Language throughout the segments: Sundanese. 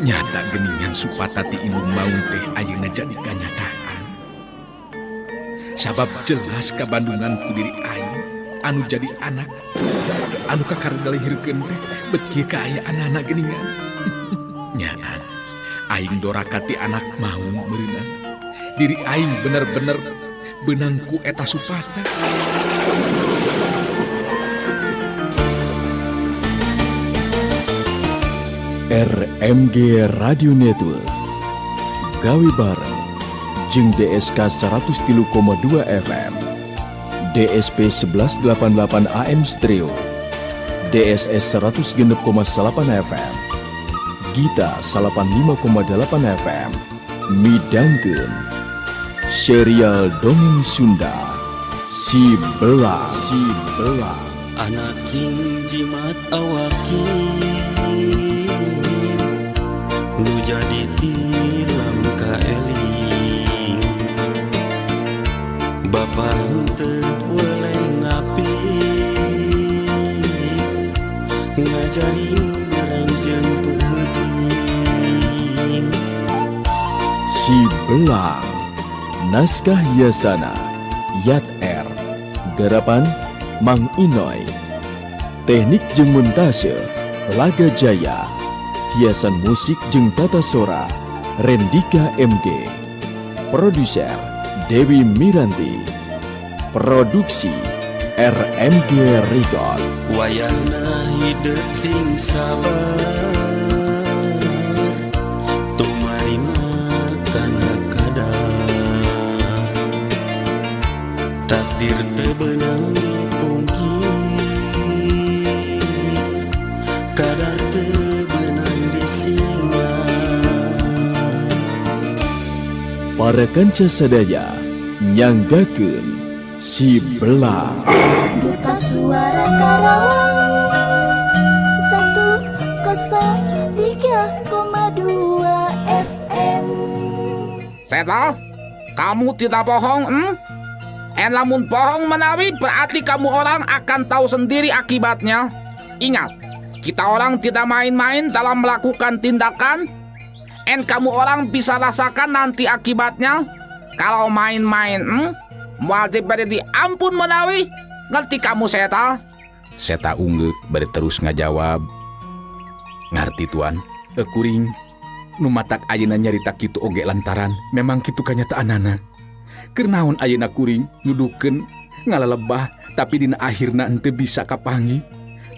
Nyata geningan supatati ilmu maun teh ayeuna jadi kanyataan. Sabab jelas kabandungan ku diri aing anu jadi anak anu kakargalihirkeun teh bet kieu kaayaan geningan. Nyaan aing dorakati anak maung meunang. Diri aing bener-bener benangku eta supata. RMG Radio Network gawe bareng jeung DSK 103,2 FM, DSP 1188 AM Stereo, DSS 106,8 FM, Gita 85,8 FM, midangkeun serial dongeng Sunda Si Belang. Anak jimat awaki nu jadi tilam ka eling Bapa teu boleh ngapi ngajari barang jeung peuting Si Belang. Naskah hiasana Yat R. Garapan Mang Inoy. Teknik jeung montase Laga Jaya. Hiasan musik jeung tata sora Rendika MG. Produser Dewi Miranti. Produksi RMG Record. wayahna hidup sing sabar tumarima kana kadar takdir teu beunang dipungkir kadar teu beunang disinglang. Para kanca sadaya nyanggakeun Si Belang. Duta Suara Karawang 103,2 FM. Seta, kamu tidak bohong, lamun bohong menawi berarti kamu orang akan tahu sendiri akibatnya. Ingat, kita orang tidak main-main dalam melakukan tindakan. Kamu orang bisa rasakan nanti akibatnya. Kalau main-main, moal diberi ampun menawi. Ngerti kamu Seta? Seta ungeuk bari terus ngajawab. Ngarti tuan, kuring nu matak ayeuna nyarita kitu oge lantaran memang kitu kanyataanana. Keur naon ayeuna kuring nuduhkeun ngalalebah tapi dina akhirna henteu bisa kapangi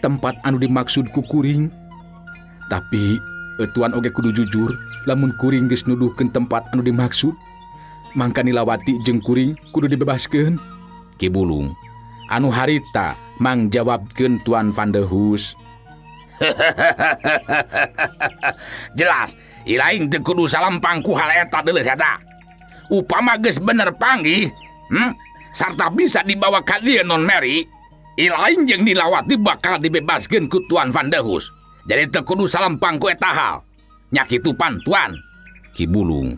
tempat anu dimaksud ku kuring. Tapi tuan oge kudu jujur, lamun kuring geus nuduhkeun tempat anu dimaksud, mangka Nilawati jeung kuring kudu dibebaskeun. Ki Bulung, anu harita mang jawabkeun Tuan Van der Hus. Jelas, ilaing teu kudu salampang ku hal eta deuleu Seta. Upama geus bener panggih, sarta bisa dibawa ka dieu non Mary, ilaing jeung Nilawati bakal dibebaskeun ku Tuan Van der Hus. Jadi teu kudu salampang ku eta hal. Nya kitu pan Tuan. Ki Bulung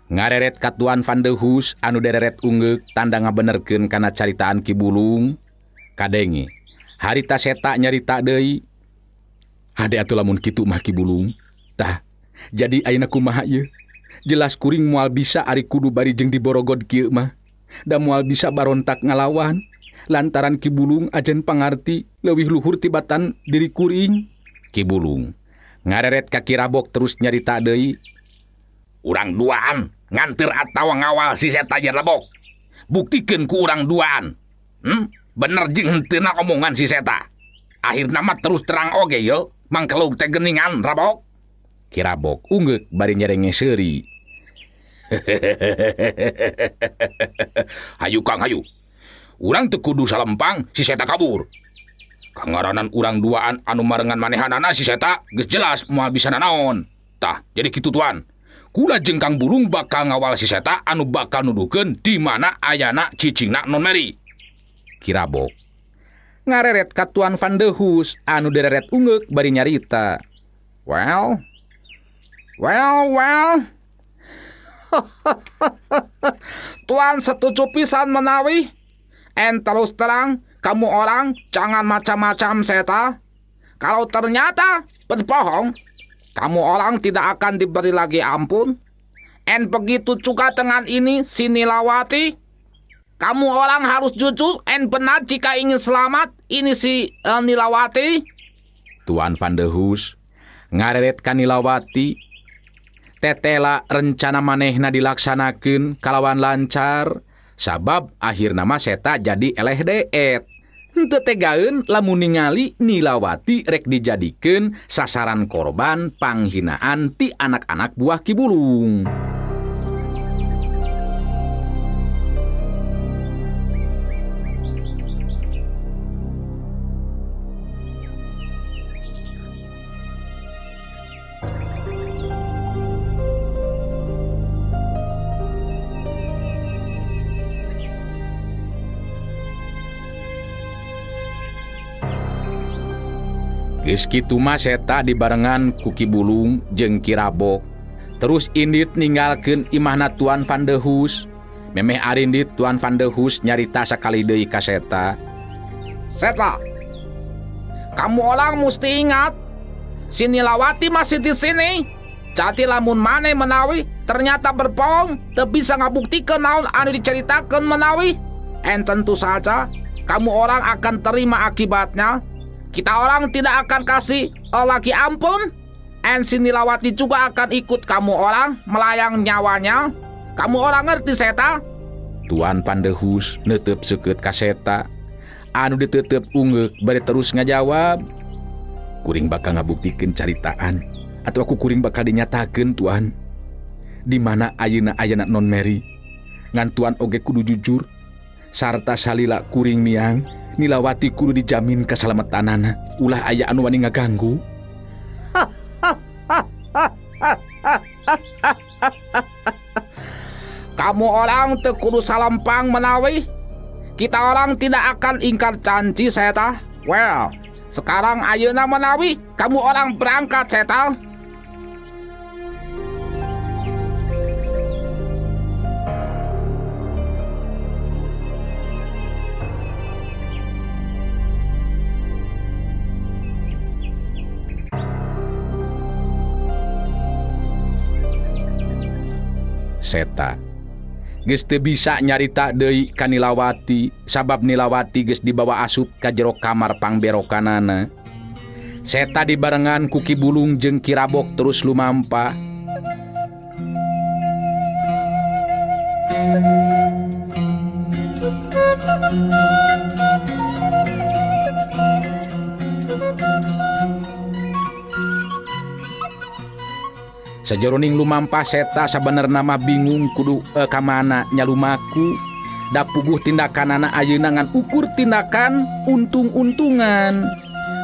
ngareret ka Tuan Van der Hus anu dereret ungeuk tanda ngabenerkeun kana caritaan Ki Bulung. Kadenge harita Seta nyarita deui. Hade atuh lamun kitu mah Ki Bulung. Tah, jadi ayeuna kumaha ieu? Jelas kuring moal bisa ari kudu bari jeung diborogod kieu mah. Da moal bisa barontak ngalawan lantaran Ki Bulung ajen pangarti leuwih luhur tibatan diri kuring. Ki Bulung ngareret ka Ki Rabok terus nyarita deui. Urang duaan nganteur atawa ngawal si Seta jeung Rabok. Buktikeun ku urang duaan. Bener jeung henteuna omongan si Seta. Akhirna mah terus terang oge yo, mangkelug teh geuningan Rabok. Ki Rabok ungeuk bari nyerenge seuri. Hayu Kang hayu. Urang teu kudu salempang si Seta kabur. Kangaranan urang duaan anu marengan manehanana si Seta geus jelas moal bisa nanaon. Tah, jadi kitu Tuan. Kula jeung Kang Bulung bakal ngawal si Seta anu bakal nuduhkeun di mana ayana cicingna non Mary. Ki Rabok ngareret ka Tuan Van der Hus anu dereret ungeuk bari nyarita. Well. Tuan setuju pisan menawi. Terus terang, kamu orang jangan macam-macam Seta. Kalau ternyata berbohong, kamu orang tidak akan diberi lagi ampun. And begitu juga dengan ini si Nilawati. Kamu orang harus jujur and benar jika ingin selamat. Ini si Nilawati. Tuan Van der Hus ngareret ka Nilawati. Tetela rencana manehna dilaksanakeun kalawan lancar. Sabab akhirna mah seta jadi eleh deet. Henteu tegaeun lamun ningali Nilawati rek dijadikeun sasaran korban panghinaan ti anak-anak buah Ki Bulung. Geus kitu mah seta dibarengan ku Ki Bulung jeung Ki Rabok. Terus indit ninggalkeun imahna Tuan Van der Hus. Memeh arindit Tuan Van der Hus nyarita sakali deui ka seta. Seta, kamu orang mesti ingat, si Nilawati masih di sini. Jadi lamun maneh menawi ternyata berbohong, teu bisa ngabuktikeun naon anu diceritakeun menawi. And tentu saja kamu orang akan terima akibatnya. Kita orang tidak akan kasih lagi ampun. And si Nilawati juga akan ikut kamu orang melayang nyawanya. Kamu orang ngerti seta? Tuan Van der Hus neuteup seukeut ka seta. Anu diteuteup ungeuk bari terus ngajawab. Kuring bakal ngabuktikeun caritaan atau aku kuring bakal dinyatakeun Tuan. Di mana ayeuna ayana Non Mary. Ngan Tuan oge kudu jujur. Sarta salila kuring miang Nilawati kudu dijamin kasalamatanana. Ulah aya anu wani ngaganggu. Kamu orang teu kudu salampang menawi. Kita orang tidak akan ingkar janji seta. Well, sekarang ayeuna menawi kamu orang berangkat seta. Seta geus teu bisa nyarita deui ka Nilawati sabab Nilawati geus dibawa asup ka jero kamar pangberokanana. Seta dibarengan ku Ki Bulung jeung Ki Rabok terus lumampah. Sajeroning lumampah seta sabenerna mah bingung kudu ka mana nya lumaku. Da puguh tindakanana ayeuna ngan ukur tindakan untung-untungan.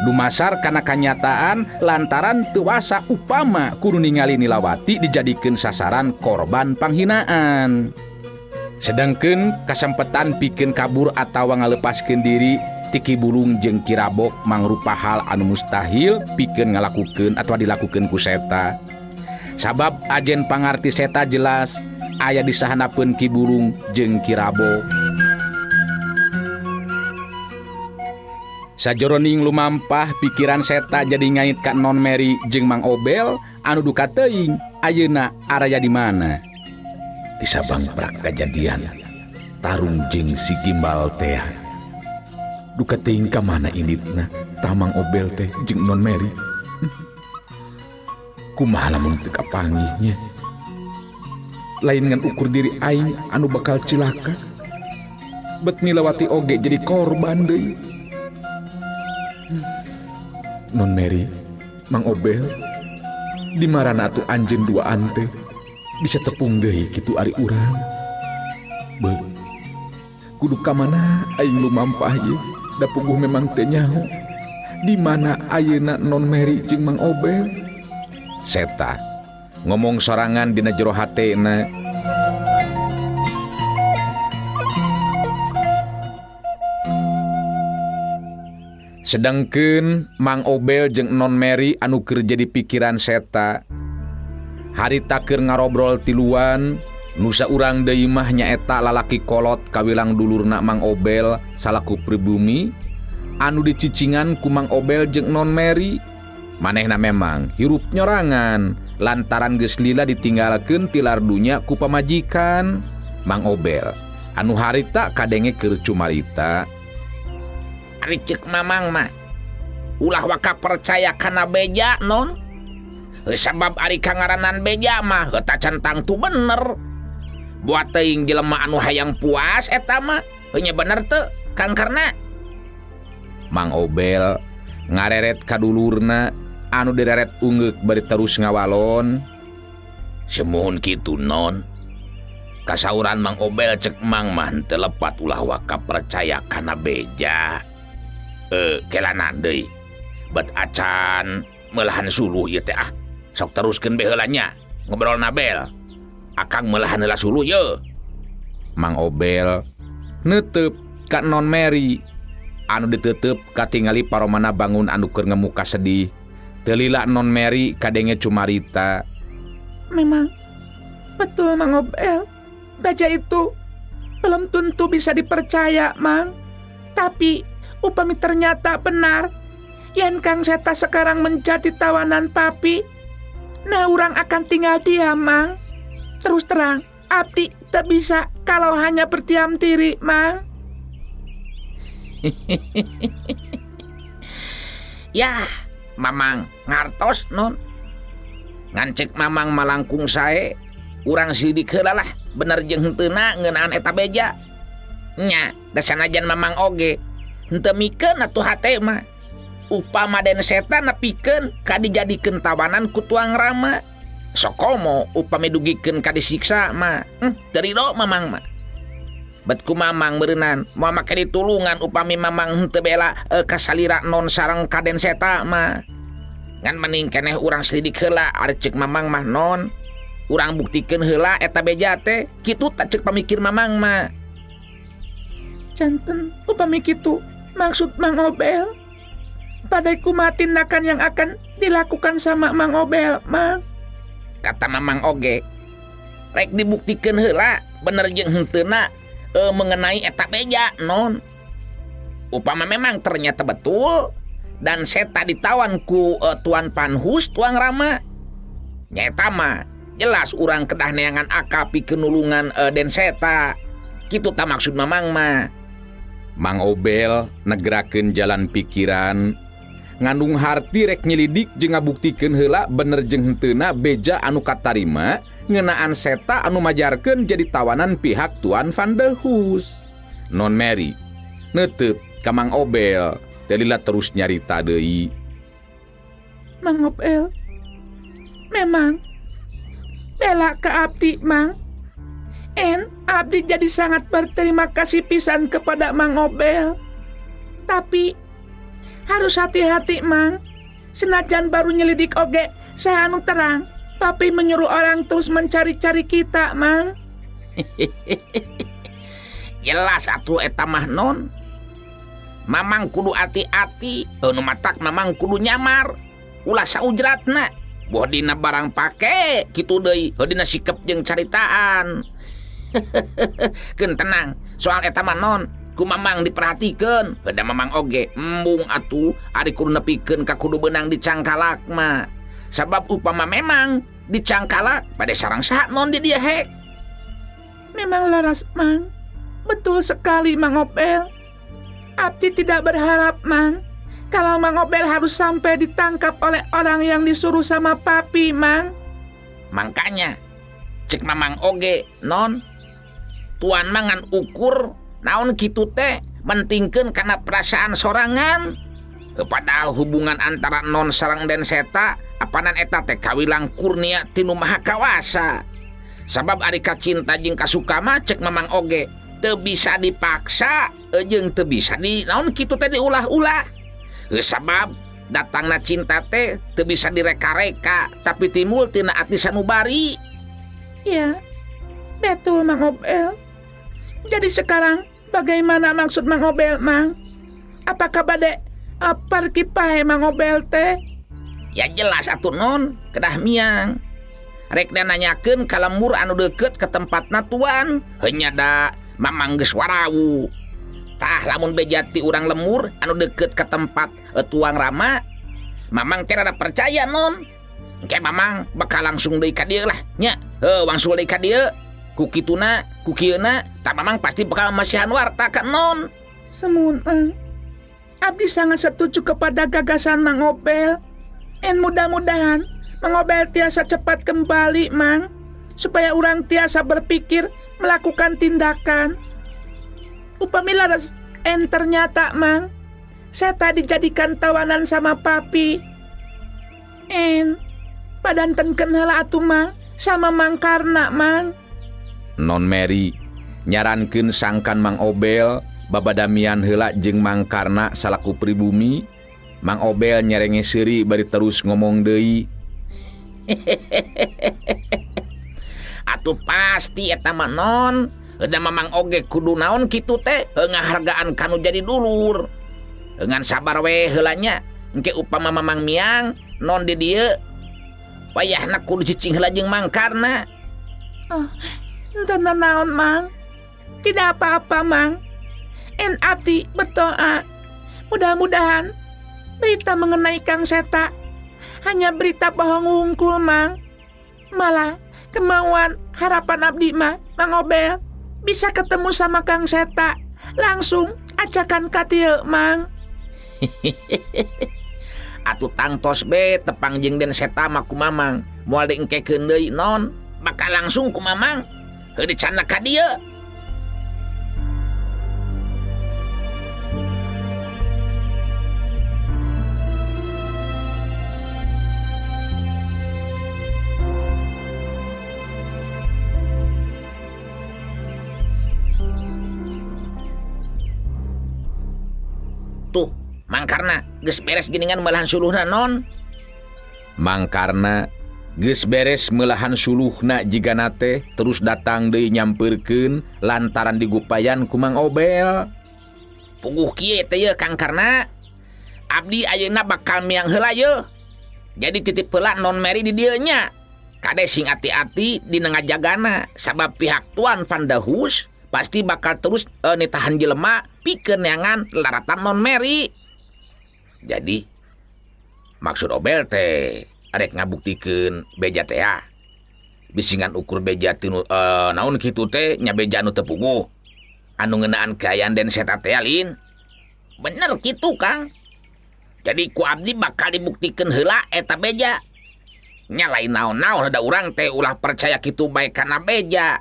Dumasar kana kanyataan lantaran teu wasa upama kudu ningali Nilawati dijadikeun sasaran korban panghinaan. Sedengkeun kasempetan pikeun kabur atawa ngalepaskeun diri ti Ki Bulung jeung Ki Rabok mangrupa hal anu mustahil pikeun ngalakukeun atawa dilakukeun ku seta. Sabab ajen pangarti seta jelas aya di sahanapeun Ki Bulung jeung Ki Rabok. Sajeroning lumampah pikiran seta jadi ngait ka Non Mary jeung Mang Obel anu duka teuing ayeuna araya di mana. Di sabang prak kajadian tarung jeung si Gimbal teh. Duka teuing ka mana inditna tah Mang Obel teh jeung Non Mary. Kumaha lamun teu kapanggihnya. Lain ngan ukur diri aing anu bakal cilaka. Bet Nilawati oge jadi korban deui. Non Mary, Mang Obel, di marana atuh anjeun duaan teh bisa tepung deui kitu ari urang. Beuh. Kudu ka mana aing lumampah ieu? Da puguh memang teu nyaho. Di mana ayeuna Non Mary jeung Mang Obel? Seta ngomong sorangan dina jero hatena. Sedengkeun Mang Obel jeung Non Mary anu keur jadi pikiran seta. Harita keur ngarobrol tiluan, nu saurang deui mah nyaeta lalaki kolot kawilang dulurna Mang Obel salaku pribumi anu dicicingan ku Mang Obel jeung Non Mary. Manehna memang hirup nyorangan lantaran geus lila ditinggalkeun ti lardunya ku pamajikan. Mang Obel anu harita kadenge keur cumarita. Ari ceuk mamang mah ulah waka percaya kana beja non. Sabab ari kangaranan beja mah eta centang tu bener. Buat teuing jelema anu hayang puas eta mah nya bener teu Kang Karna. Mang Obel ngareret kadulurna anu direret ungeuk bari terus ngawalon. Semuhun kitu non. Kasauran Mang Obel cek mang mah teu lepat ulah waka percaya kana beja. Kelanan deui. Bet acan melahan suluh ieu teh ah. Sok teruskeun bae heula nya ngobrolna Bel. Akang melahan heula suluh ye. Mang Obel neuteup ka Non Mary anu diteuteup katingali paromana bangun anu keur ngemuka sedih. Teu lila Non Mary kadenge cumarita. Memang betul Mang Obel, beja itu belum tentu bisa dipercaya, Mang. Tapi upami ternyata benar yen Kang Seta sekarang menjadi tawanan Papi, nah urang akan tinggal diam, Mang. Terus terang, abdi tak bisa kalau hanya berdiam diri, Mang. Ya, Mamang ngartos non. Ngancek Mamang malangkung sae, urang sidik heula lah bener jeung heuteuna ngeunaan eta beja. Nya, da sanajan Mamang oge henteu mikeun atuh hate mah. Upama Den Seta nepikeun ka dijadikeun tawanan ku Tuang Rama. Sokomo upami dugikeun ka disiksa mah, teu ridho Mamang mah. Bet ku Mamang beureunan moal make ditulungan upami Mamang henteu bela ka salira non sareng ka Den Seta mah. Ngan mending keneh urang selidik heula ari ceuk Mamang mah non. Urang buktikeun heula eta beja teh, kitu tak ceuk pamikir Mamang mah. Janten upami kitu maksud Mang Obel. Padai kumaha tindakan yang akan dilakukan sama Mang Obel, Mang. Kata Mamang oge, rek dibuktikeun heula bener jeung heuteuna mengenai eta beja non. Upama memang ternyata betul Dan Seta ditawan ku Tuan Panhus, Tuang Rama. Nyata mah jelas urang kedah neangan akapi kenulungan Den Seta. Kitu tak maksud Mamang mah. Mang Obel negerakeun jalan pikiran, ngandung harti rek nyelidik jeung ngabuktikeun heula bener jeung heuteuna beja anu katarima ngeunaan Seta anu majarkeun jadi tawanan pihak Tuan Van de Hus. Non Mary neuteut ka Mang Obel, Delila terus nyarita deui. Mang Obel, memang bela ke abdi, Mang. Abdi jadi sangat berterima kasih pisan kepada Mang Obel. Tapi harus hati-hati, Mang. Senajan baru nyelidik oge, saya anu terang, Papi menyuruh orang terus mencari-cari kita, Mang. Jelas atuh eta mah non. Mamang kudu hati-hati, nu matak Mamang kudu nyamar. Ulah saujratna, boh dina barang pake, kitu deui, dina sikep jeung caritaan. Keun tenang, soal eta mah non, ku Mamang diperhatikeun, da Mamang oge embung atuh ari kudu nepikeun ka kudu beunang dicangkalak mah. Sabab upama memang dicangkalak pada sareng saha non di dieu hek. Memang laras, Mang. Betul sekali, Mang Obel. Abdi tidak berharap, Mang, kalau Mang Obel harus sampai ditangkap oleh orang yang disuruh sama Papi, Mang. Makanya cek Mamang oge non, Tuan mangan ukur naon kitu teh mentingkeun kana perasaan sorangan. Padahal hubungan antara non sareng Den Seta apanan eta teh kawilang kurnia tinu Maha Kawasa. Sabab ari kacinta jeung kasuka mah cek Mamang oge teu bisa dipaksa jeung teu bisa di naon kitu teh diulah-ulah. Sabab datangna cinta teh teu bisa direka-reka tapi timbul tina ati sanubari. Ya, betul, Mang Obel. Jadi sekarang bagaimana maksud Mang Obel, Mang? Apakah bade pergi pae Mang Obel teh? Ya jelas atuh non, kedah miang. Rek da nanyakeun ka lembur anu deukeut ke tempatna Tuan, heunya da Mamang geus warawu. Tah lamun bejati urang lemur anu deukeut ke tempat Tuang Rama, Mamang teh rada percaya non. Engke mamang bakal langsung deui ka dieu lah nya. Wangsul deui ka dieu. Ku kituna, ku kieuna, tak mamang pasti bakal masihan warta ka non. Semun, Mang. Abdi sangat setuju kepada gagasan Mang Obel. En mudah-mudahan Mang Obel tiasa cepat kembali, Mang. Supaya orang tiasa berpikir melakukan tindakan. Upamila en ternyata, Mang, saya tadi dijadikan tawanan sama papi. En padanten heula atuh, Mang, sama Mang Karna, Mang. Non Mary nyarankeun sangkan Mang Obel babadamian heula jeung Mang Karna salaku pribumi. Mang Obel nyerenge seuri bari terus ngomong deui. Atuh pasti eta mah non. Da mamang oge kudu naon kitu teh, ngahargaan kanu jadi dulur. Dengan sabar we heula nya, engke upama mamang miang non di dieu. Wayahna kudu cicing heula jeung Mang Karna. Oh, enten naon, Mang? Tidak apa-apa, Mang. En abdi berdoa. Mudah-mudahan berita mengenai Kang Seta hanya berita bohong wungkul, Mang. Malah kemauan harapan abdi mah, Mang Obel bisa ketemu sama Kang Seta. Langsung ajakan ka dieu, Mang. Atuh tangtos be tepang jeung Den Seta mah ku mamang. Moal diengkekeun deui non, bakal langsung ku mamang ke dicana ka dieu. Tuh, Mang Karna geus beres geuningan meulahan suluhna non. Mang Karna geus beres meulahan suluhna jigana teh terus datang deui nyampeurkeun lantaran digupayan ku Mang Obel. Puguh kieu teh ye Kang Karna. Abdi ayeuna bakal miang heula ye. Jadi titip heula non Mary di dieu nya. Kade sing ati-ati dina ngajagana sabab pihak Tuan Van der Hus pasti bakal terus nitahan jelema pikeun neangan laratan non Mary. Jadi maksud Obel teh arek ngabuktikeun beja teh ya. Bisingan ukur beja tinu naon kitu teh nya beja anu teu puguh. Anu ngeunaan kaayaan Den Seta teh Lin. Bener kitu, Kang. Jadi ku abdi bakal dibuktikeun heula eta beja. Nya lain naon-naon da urang teh ulah percaya kitu bae kana beja.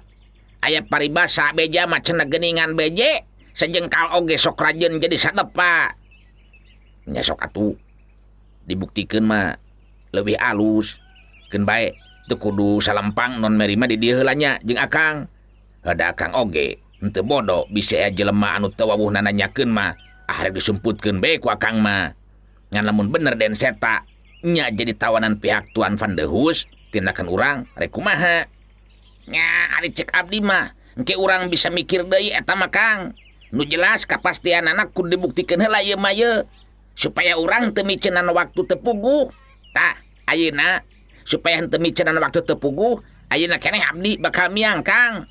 Aya paribasa beja mah cenah geuningan beje, sejengkal oge sok rajeun jadi sadepa. Nya sok atuh dibuktikeun mah leuwih alus. Keun bae teu kudu salempang non Mary mah di dieu heula nya jeung Akang. Hada Akang oge henteu bodoh bisa aya jelema anu teu wawuhna nanyakeun mah arek disumputkeun bae ku Akang mah. Ngan lamun bener Den Seta nya jadi tawanan pihak Tuan Van der Hus, tindakan urang rek kumaha? Nya ari cek abdi mah engke urang bisa mikir deui eta mah Kang. Nu jelas kapastian anak kudu dibuktikeun heula ieu mah ye. Supaya urang teu miceunana waktu teu puguh. Tah, ayeuna supaya henteu miceunana waktu teu puguh, ayeuna keneh abdi bakal miang Kang.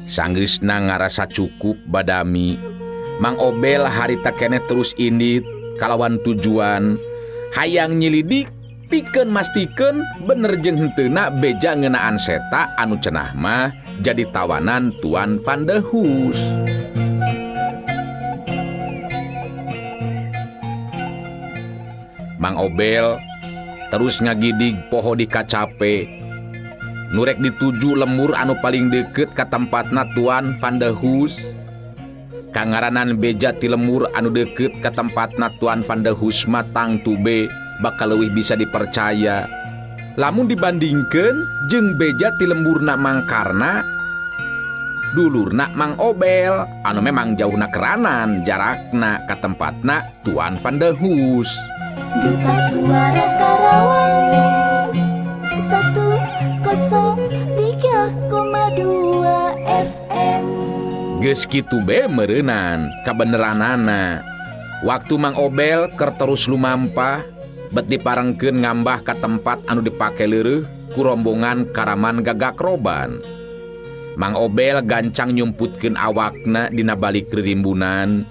Sanggeusna ngarasa cukup badami. Mang Obel harita keneh terus indit kalawan tujuan hayang nyilidik pikeun mastikeun bener jeung henteuna beja ngeunaan Seta anu cenah mah jadi tawanan Tuan Van der Hus. Mang Obel terus ngagidig poho di kacape. Nurek dituju lembur anu paling deket ka tempatna Tuan Van der Hus. Kangaranan beja ti lemur anu deket ka tempatna Tuan Van der Hus mah tangtu be bakal leuwih bisa dipercaya. Lamun dibandingkeun jeung beja ti lemburna Mang Karna, dulurna Mang Obel anu memang jauhna keranan jarakna ka tempatna Tuan Van der Hus. Duta Suara Karawang 103,2 FM. Geus kitu be meureunnan kabeneranana. Waktu Mang Obel keur terus lumampah bet diparengkeun ngambah ka tempat anu dipake leureuh ku rombongan Karaman Gagak Roban. Mang Obel gancang nyumputkeun awakna dina balik ririmbunan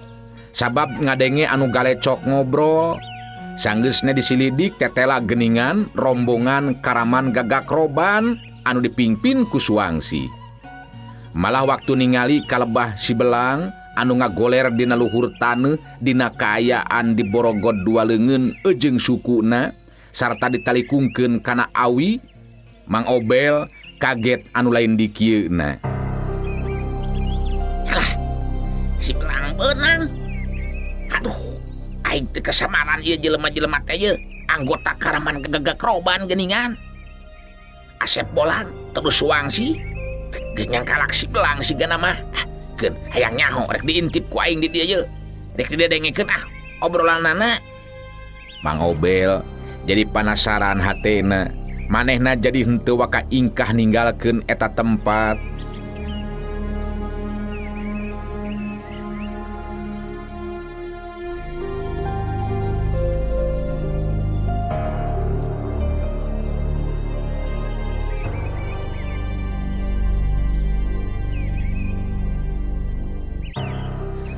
sabab ngadenge anu galecok ngobrol. Sanggeusna disilidik tetela geningan rombongan Karaman Gagak Roban anu dipingpin ku Suwangsi. Malah waktu ningali kalebah si Belang anu ngagoler dina luhur taneuh dina kaayaan di Borogod dua leungeun ejeng sukuna sarta ditalikungkeun kana awi, Mang Obel kaget anu lain di kieuna. Halah, si Belang beunang. Aduh, aing teu kasamaran ieu jelema-jelema teh ye, anggota Karaman Gagak Roban geningan. Asep Bolang terus Suwangsi geus nyangkalak si Belang sigana mah. Keun hayang nyaho rek diintip ku aing di dieu ye. Rek didengekeun obrolanana. Mang Obel jadi penasaran hatena, manehna jadi henteu waka ingkah ninggalkeun eta tempat.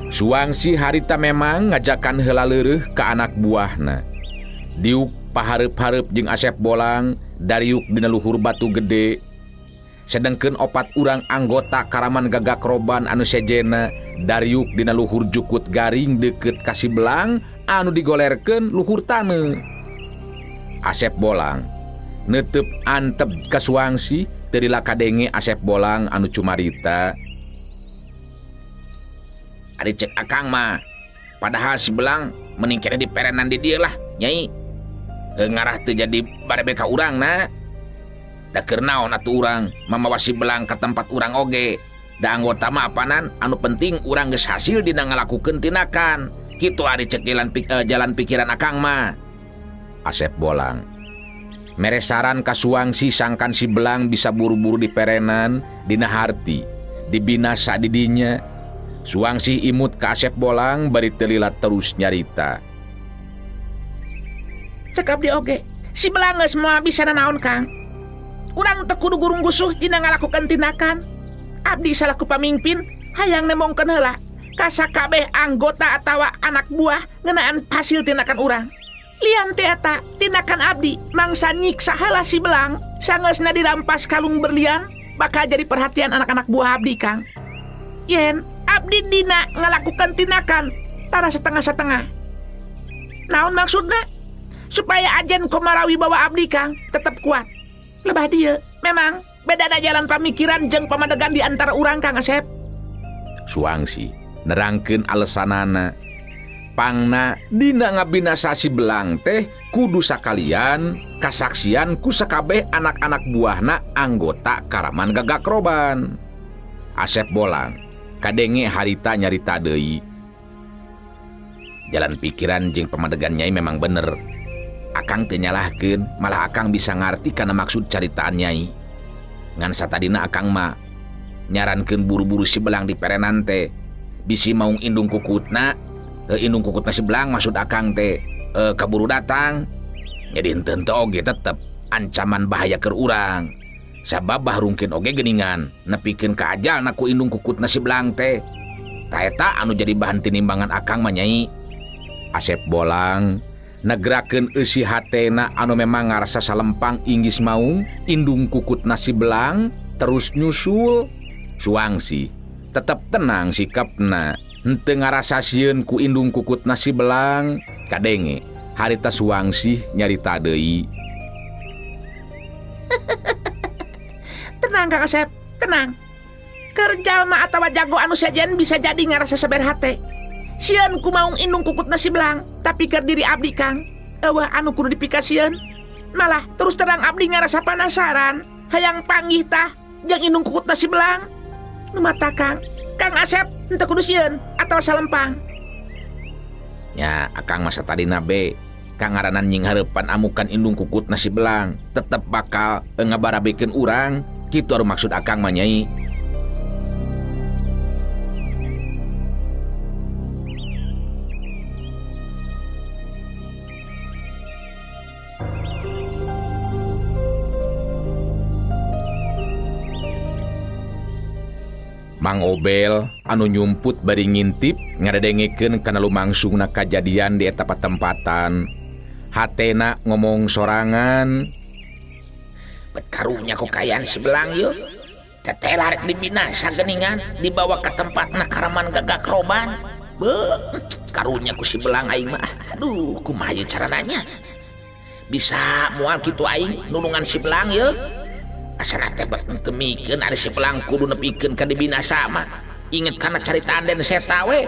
Suwangsi harita memang ngajakan heula leureuh ka anak buahna. Diuk pahareup-hareup jeung Asep Bolang dariuk dina luhur batu gede. Sedengkeun 4 urang anggota Karaman Gagak Roban anu sejena dariuk dina luhur jukut garing deukeut ka si Belang anu digolerkeun luhur taneuh. Asep Bolang neuteup antep ka Suwangsi teu lila kadenge Asep Bolang anu cumarita. Ari cek akang mah, padahal si Belang mending kena diperenan di dieu lah, Nyai. Ngarah teu jadi barebe ka urangna. Da keur naon atuh urang mamawa si Belang ka tempat urang oge. Da anggota mah apanan, anu penting urang geus hasil dina ngalakukeun tinakan. Kitu ari cek jalan pikiran akang mah. Asep Bolang mere saran ka Suwangsi sangkan si Belang bisa buru-buru diperenan dina harti, dibinasa di dinya. Suwangsi imut ka Asep Bolang bari teu lila terus nyarita. Cek abdi oge, si Belang geus moal bisa nanaon Kang. Urang teu kudu gurung gusuh dina ngalakukeun tindakan. Abdi salaku pamimpin hayang nemongkeun heula ka sakabeh anggota atawa anak buah ngeunaan hasil tindakan urang. Lian teh eta tindakan abdi mangsa nyiksa heula si Belang sangeusna dirampas kalung berlian bakal jadi perhatian anak-anak buah abdi Kang. Yen abdi dina ngalakukan tindakan tara setengah-setengah. Naon maksudna? Supaya ajen komarawi bawa abdi Kang tetap kuat. Lebah dieu memang bedana jalan pamikiran jeung pamadegan di antara urang Kang Asep. Suwangsi nerangkeun alesanana. Pangna dina ngabinasa si Belang teh kudu sakalian kasaksian ku sakabeh anak-anak buahna anggota Karaman Gagak Roban. Asep Bolang kadenge harita nyarita deui. Jalan pikiran jeung pamadegan Nyai memang bener. Akang teu nyalahkeun, malah akang bisa ngarti kana maksud caritaan Nyai. Ngan satadina akang mah nyarankeun buru-buru si Belang diperenan teh bisi maung indung kukutna. Indung kukutna si Belang maksud akang teh kaburu datang. Jadi henteu oge tetep ancaman bahaya keur urang. Sabab bahrungkeun oge geningan nepikeun ka ajalna ku indung kukutna si Belang teh. Ta eta anu jadi bahan tinimbangan akang mah Nyai. Asep Bolang negerakeun eusi hatena anu memang ngarasa salempang inggis maung indung kukutna si Belang terus nyusul. Suwangsi tetep tenang sikapna, henteu ngarasa sieun ku indung kukutna si Belang. Kadenge harita Suwangsi nyarita deui. Tenang Kang Asep, tenang. Keur jalma atawa jago anu sejen bisa jadi ngarasa saber hate. Sieun ku maung indung kukutna si Belang, tapi keur diri abdi Kang, eueuh anu kudu dipikasieun. Malah terus terang abdi ngarasa penasaran, hayang panggih tah jeung indung kukutna si Belang. Nu mata Kang Asep henteu kudu sieun atawa salempang. Ya, akang masa tadina be kangaranan nying hareupan amukan indung kukutna si Belang tetep bakal ngabarabekeun urang. Kitu anu maksud akang mah Nyai. Mang Obel anu nyumput bari ngintip ngadedengekeun kana lumangsungna kajadian di eta patempatan. hatena ngomong sorangan. Bet karunya kekayaan si Belang yuk. Teteh larik dibinasa geningan, dibawa ke tempat nakaraman gagak roban. Karunya ku si Belang aing mah. Aduh, kumaha ieu carananya? Bisa moal kitu aing nulungan si Belang yeuh. Asana teh bet teu mikeun ari si Belang kudu nepikeun ka dibinasa mah. Inget kana caritaan Den Seta we.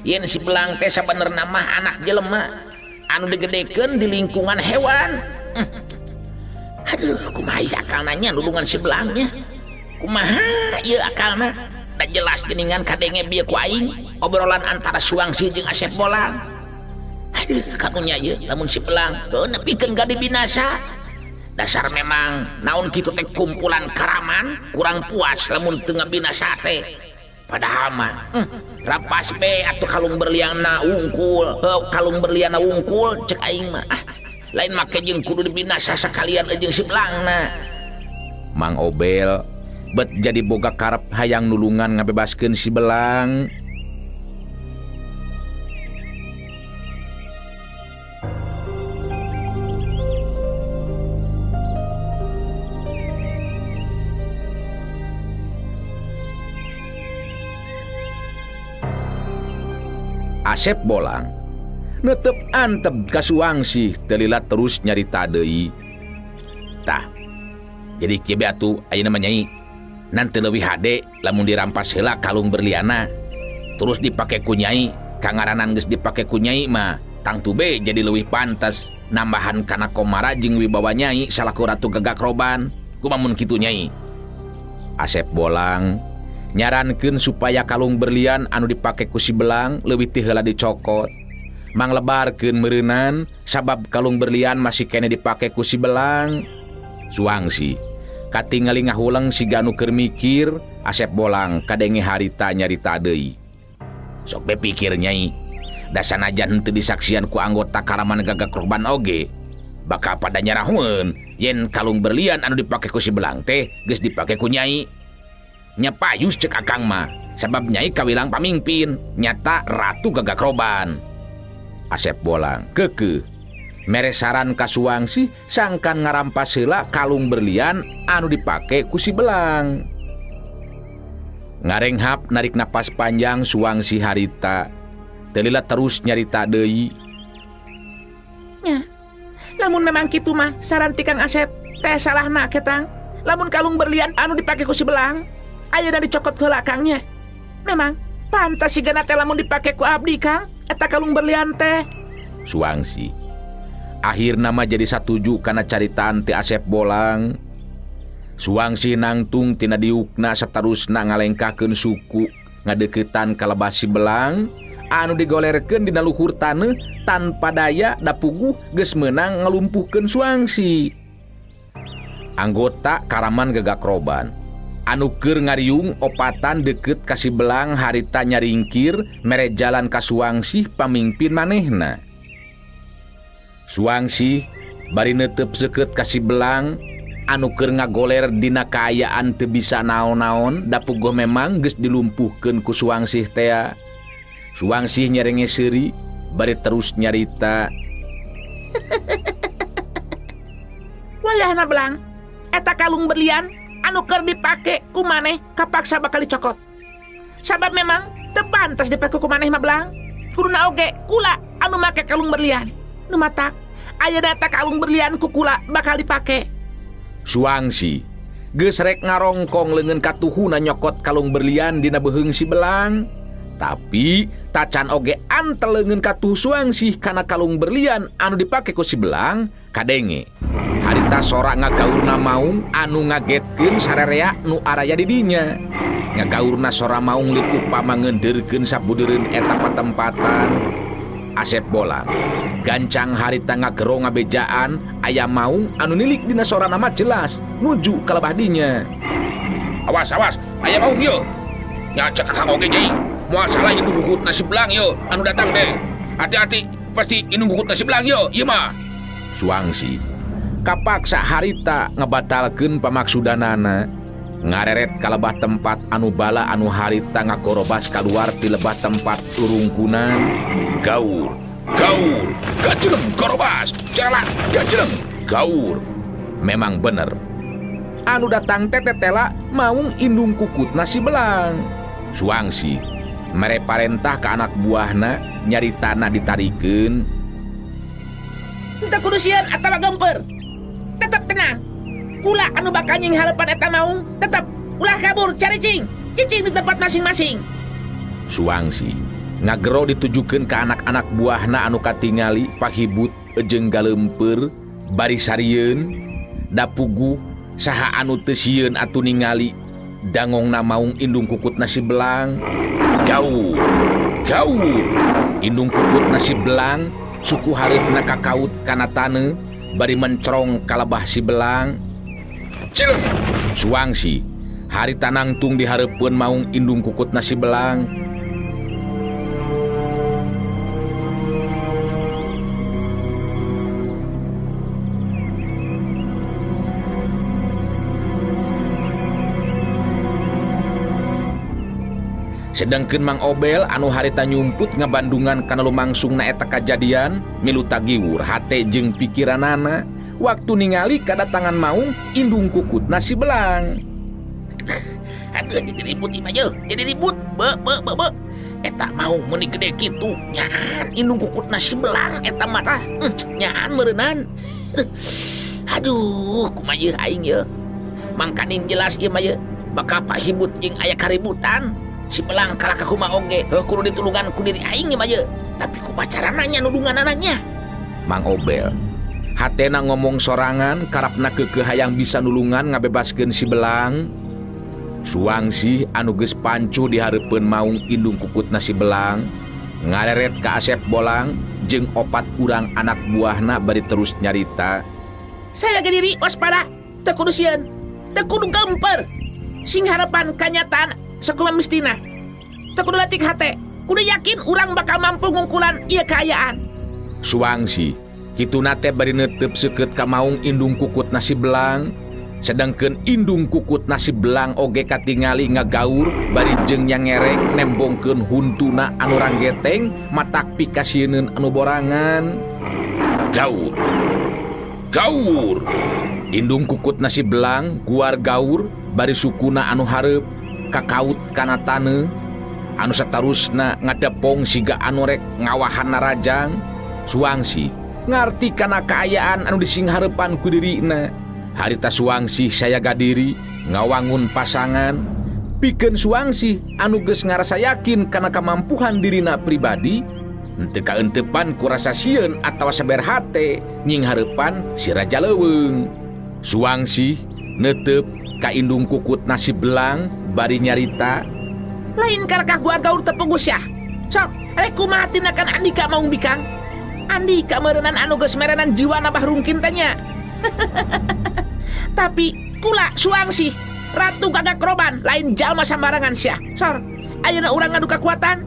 Yen si Belang teh sabenerna mah anak jelema anu digedekeun di lingkungan hewan. Aduh, kumaha ieu akalna nya nulungan si Belangnya? Kumaha ieu akalna? Da jelas geuningan kadenge bieu ku aing obrolan antara Suwangsi jeung Asep Bolang. Aduh, kamunya ieu lamun si Belang teu nepikeun ka dibinasa. Dasar memang naon kitu teh kumpulan karaman, kurang puas lamun teu ngabinasa teh. Padahal mah rapas be atuh kalung berlianna wungkul, kalung berlianna wungkul cek aing mah. Lain make jeung kudu dibinasa sakalian jeung si Belangna. Mang Obel bet jadi boga karep hayang nulungan ngabebaskeun si Belang. Asep Bolang netep antep ka Suwangsi telilat terus nyarita deui. Tah, jadi kieu be atuh ayeuna mah nyai. Nanti leuwih hade lamun dirampas heula kalung berliana terus dipake ku nyai, kangaranan geus dipake ku nyai mah tangtu be jadi leuwih pantes nambahan kana komara jeung wibawa nyai salaku ratu gagak roban. Kumaha mun kitu nyai? Asep Bolang nyarankeun supaya kalung berlian anu dipake ku si Belang leuwih teu heula dicokot. Manglebarkeun meureunan sabab kalung berlian masih kene dipake ku si Belang. Suwangsi katingali ngahuleng siga anu keur mikir, Asep Bolang kadenge harita nyarita deui. Sok be pikir nyai, da sanajan henteu disaksian ku anggota karaman gagak roban oge, bakal pada nyarahun yen kalung berlian anu dipake ku si Belang teh geus dipake ku nyai. Nya payus cek akang mah, sabab nyai kawilang pamimpin, nyata ratu gagak roban. Asep Bolang keukeuh mere saran ka Suwangsi sangkan ngarampas heula kalung berlian anu dipake ku si Belang. Ngarenghap narik napas panjang Suwangsi harita telila terus nyarita deui. Nya, lamun memang kitu mah saran ti Kang Asep teh salahna ketang. Lamun kalung berlian anu dipake ku si Belang ayeuna dicokot heula Kangnya. Memang pantas sigana teh lamun dipake ku abdi Kang eta kalung berlian teh. Suwangsi akhirna mah jadi satuju kana caritaan ti Asep Bolang. Suwangsi nangtung tina diukna saterusna ngalengkakeun suku ngadeuketan ka lebah si Belang anu digolerkeun dina luhur taneuh tanpa daya da puguh geus meunang ngalumpuhkeun Suwangsi. Anggota karaman gagak roban anu keur ngariung opatan deukeut ka si Belang harita nyaringkir mere jalan ka Suwangsi pamimpin manehna. Suwangsi bari neuteup seukeut ka si Belang anu keur ngagoler dina kaayaan teu bisa naon-naon da puguh memang geus dilumpuhkeun ku Suwangsi teh. Suwangsi nyerenge seuri bari terus nyarita. Wayahna Belang, eta kalung berlian anu keur dipake ku maneh kapaksa bakal dicokot. Sabab memang teu pantes dipake ku maneh mah Belang. Kuduna oge kula anu make kalung berlian. Nu matak aya data kalung berlian ku kula bakal dipake. Suwangsi geus rek ngarongkong leungeun katuhuna nyokot kalung berlian dina beuheung si Belang. Tapi tacan oge antel leungeun katuh Suwangsi kana kalung berlian anu dipake ku si Belang kadenge harita sorak ngagaurna maung anu ngagetkeun sarerea nu araya di dinya. Ngagaurna sora maung liku pamangeundeurkeun sabudeureun eta patempatan. Asep Bolang gancang harita ngagero ngabejaan aya maung anu nilik dina sorana mah jelas nuju ka lebah dinya. Awas, aya maung yeuh. Nya cek akang oge nyai, moal salah indung gugutna si Belang yeuh anu datang teh. Hati-hati, pasti indung gugutna si Belang yeuh, ieu mah. Suwangsi kapaksa harita ngebatalkeun pamaksudanana ngareret ka lebah tempat anu bala anu harita ngagorobas kaluar ti lebah tempat urungkunan. Gaur gajelem gorobas Jalak gajleng gaur. Memang bener. Anu datang tetetela maung indung kukutna si Belang. Suangsi mere parentah ke anak buahna nyari tanah ditarikeun. Teu kudu sieun atawa gemper. Tetep tenang. Ulah anu bakal nying harapan eta maung, tetep ulah kabur cari cicing di tempat masing-masing. Suangsi ngagero ditujukeun ke anak-anak buahna anu katingali pahibut jeung galemper bari sarieun da puguh saha anu teu sieun atuh ningali dangongna maung indung kukutna si Belang. Gaur indung kukutna si Belang suku hareupna kakaut kana taneuh bari mencorong kalabah si Belang. Cileng Suangsi harita nangtung dihareupeun maung indung kukutna si Belang. Sedangkeun Mang Obel anu harita nyumput ngabandungan kana lumangsungna eta kajadian milu tagiwur hate jeung pikiranana waktu ningali kadatangan maung indung kukutna si Belang. Aduh, jadi ribut ieu aja, jadi ribut. Be. Eta maung meuni gede kitu, nyaan indung kukutna si Belang eta mah nyaan meureunan. Aduh, kumaha ieu aing ye. Mangkaning jelas ieu mah ye bakal pahibut jeung aya kaributan. Si Belang kalah ka kumaha oge, kudu ditulungan ku diri aing mah ye. Tapi kumaha carana nya nulunganana nya? Mang Obel hatena ngomong sorangan karapna keukeuh hayang bisa nulungan ngabebaskeun si Belang. Suangsi anu geus pancu dihareupeun maung indung kukutna si Belang ngareret ka Asep Bolang jeung 4 urang anak buahna bari terus nyarita. Saya ge diri waspada, teu kudu sieun, teu kudu gemper. Sing harapan kanyataan sakumaha mistina. Teu kudu leutik hate, kudu yakin urang bakal mampu ngungkulan ieu kaayaan. Suangsi kituna teh bari neuteup seukeut ka maung indung kukutna si Belang. Sedangkeun indung kukutna si Belang oge katingali ngagaur bari jeung nyangerek nembongkeun huntuna anu ranggeteng matak pikasieun anu borangan. Gaur indung kukutna si Belang guar gaur bari sukuna anu hareup kakaut kana taneuh anu satarusna ngadepong siga anu rek ngawahan narajang. Suangsi ngarti kana kaayaan anu disinghareupan ku dirina. Harita Suangsi saya gadiri ngawangun pasangan pikeun Suangsi anu geus ngarasa yakin kana kamampuhan dirina pribadi henteu kaentepan ku rasa sieun atawa saber hate nying hareupan si Raja Leuweung. Suangsi neuteup ka indung kukutna si Belang bari nyarita. Lain karakah gua gaur tepunggu syah. Sok, kumaha tindakan Andika maung bikang? Andika meureunan anu geus merenan jiwana bahrungkin tanya. Tapi kula Suangsi ratu gagak roban lain jalma sambarangan syah. Sor, ayeuna urang ngadu kakuatan.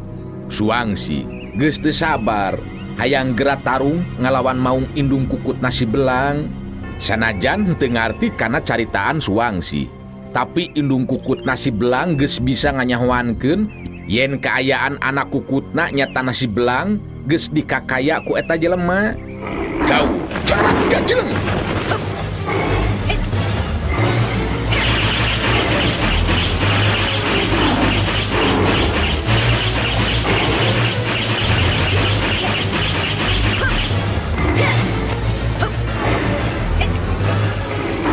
Suangsi geus teu sabar hayang geura tarung ngalawan maung indung kukutna si Belang. Sanajan henteu ngarti kana caritaan Suangsi, tapi indung kukutna si Belang geus bisa nganyahoankeun yen kaayaan anak kukutna nyatana si Belang geus dikakaya ku eta jelema. Gaur jarak gajleng.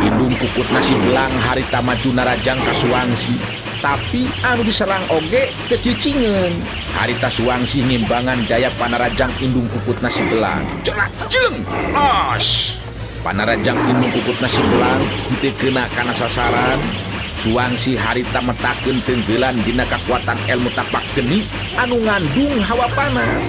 Indung kukutna si Belang harita maju narajang ka Suangsi, tapi anu diserang oge kecicingeun. Harita Suangsi ngimbangan daya panarajang indung kukutna si Belang. Jelak jeleng os. Panarajang indung kukutna si Belang henteu keuna kana sasaran. Suangsi harita metakeun tenggelan dina kakuatan ilmu tapak geni anu ngandung hawa panas.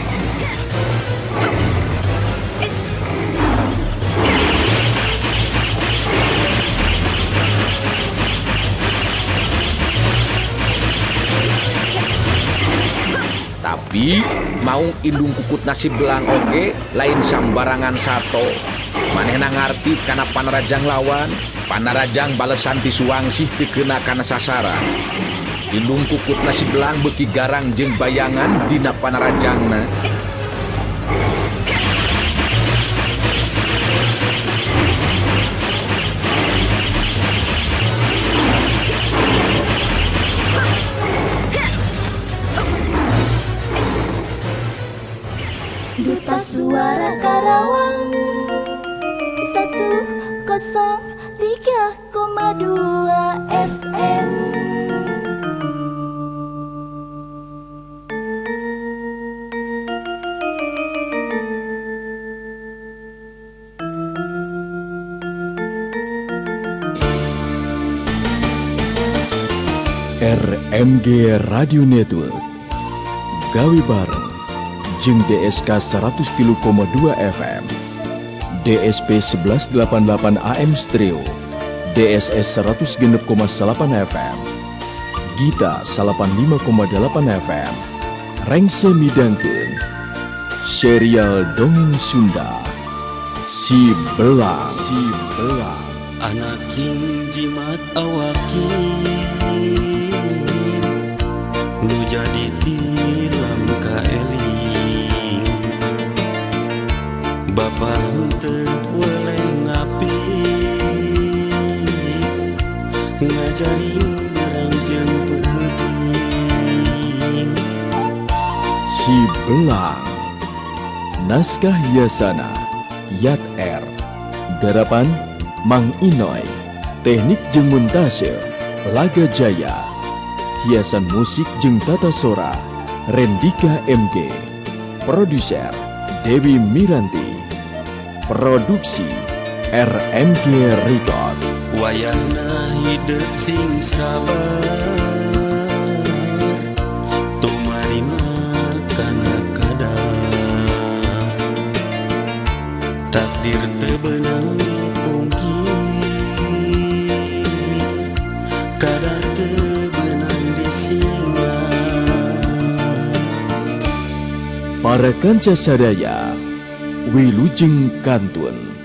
Tapi maung indung kukutna si Belang oge lain sambarangan sato. Manehna ngarti kana panarajang lawan, panarajang balesan ti Suangsi teu keuna kana sasaran. Indung kukutna si Belang beuki garang jeung bayangan dina panarajangna. 103,2 FM. RMG Radio Network gawe bareng jeung DSK 103,2 FM, DSP 1188 AM Stereo, DSS 106,8 FM, Gita 85,8 FM, Rengse midangkeun serial dongeng Sunda Si Belang. Anak king jimat awakin nu jadi tilam ka eling Bapa henteu weleh ngapi ngajari berang jeung peuting Si Belang. Naskah Yasana Yat R. Garapan Mang Inoy. Teknik jeung montase Laga Jaya. Hiasan musik jeung tata sora Rendika MG. Produser Dewi Miranti. Produksi RMG Record. wayahna hidup sing sabar tumarima kana kadang takdir teu beunang dipungkir kadar teu beunang disinglang Para kanca sadaya wilujeng kantun.